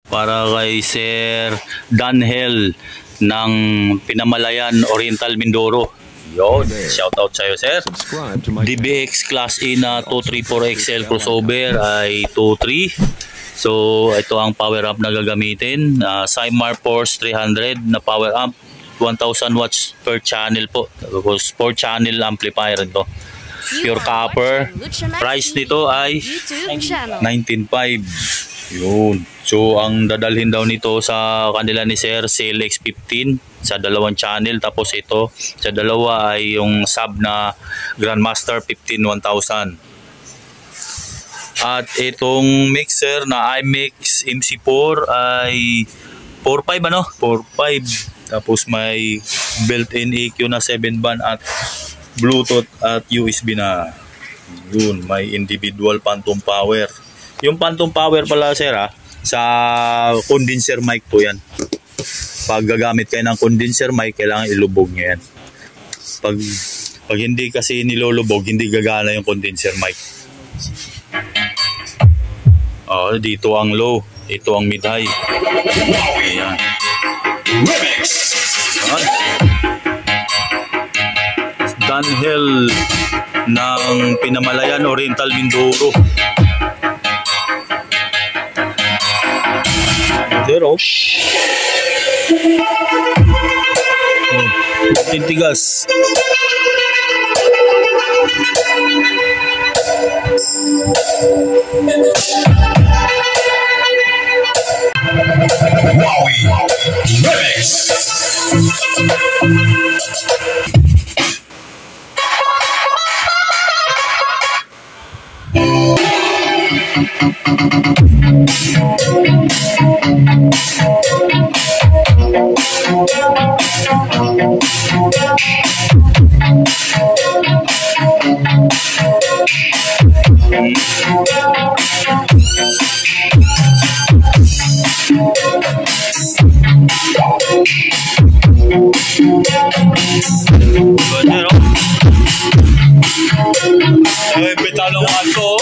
para kay Sir Danhel ng Pinamalayan, Oriental, Mindoro. Yun, shoutout sa'yo, sir. DBX Class A na 234XL crossover ay 23. So ito ang power amp na gagamitin. Cymar Force 300 na power amp, 1000 watts per channel po. 4 channel amplifier ito. Pure copper. Price nito ay 19.5. Yun. So ang dadalhin daw nito sa kanila ni Sir, CLX 15 sa 2 channel, tapos ito sa 2 ay yung sub na Grandmaster 15 1000. At itong mixer na iMix MC4 ay 4.5 ano? 4.5. Tapos may built-in EQ na 7 band at Bluetooth at USB na. Yun, may individual phantom power. Yung phantom power pala, sir, sa condenser mic po yan. Pag gagamit kayo ng condenser mic, kailangan ilubog nyo yan. Pag hindi kasi nilulubog, hindi gagana yung condenser mic. Dito ang low, ito ang mid-high. Ayan. Danhel ng Pinamalayan, Oriental, Mindoro. Zero. Tintigas. Wowie Remix. Ay, pitalo nga ito.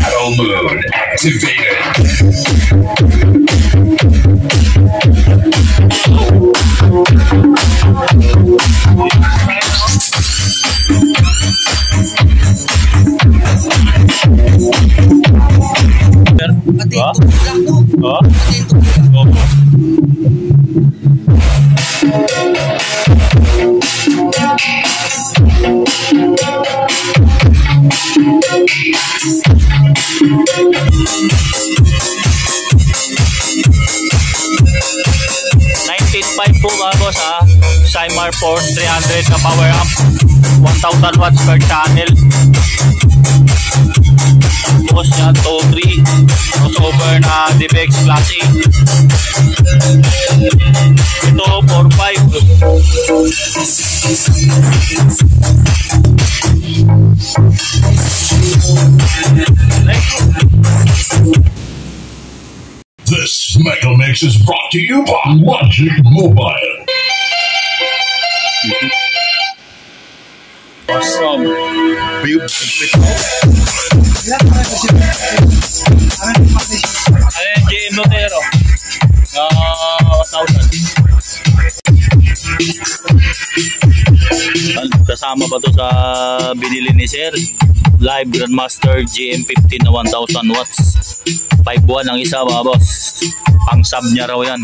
Battle mode activated. Po mga boss, Cymar Force 300 na power amp, 1000 watts per channel. Boss niya 2.3 crossover na DBX Class A. Ito 4.5. This Metal Mix is brought to you by Logic Mobile. Awesome. Ayan, JM Notero. 1,000. Kasama ba to sa binili ni Sir? Live Grandmaster GM15 na 1000 watts. 5 ang isa mga boss. Pang sub niya raw yan.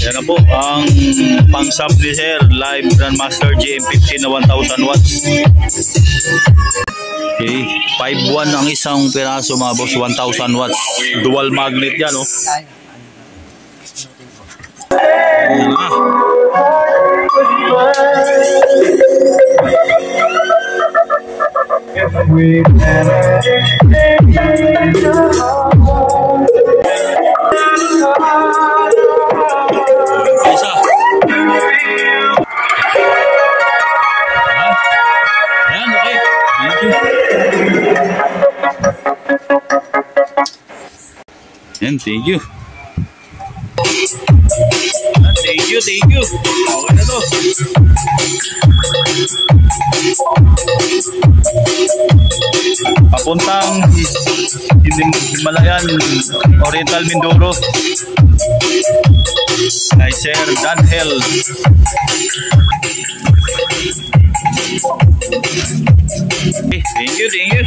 Yan na po ang pang sub ni Sir, Live Grandmaster GM15 na 1000 watts. Okay, 5.1 ang isang piraso mga boss, 1000 watts. Dual magnet yan, oh. Ayan. Isa. Ayan, okay. Thank you. Ayan, thank you. Thank you, thank you. Okay na to. Papuntang Himalayan, Oriental Mindoro. Kay Sir Danhel. Okay, thank you, thank you.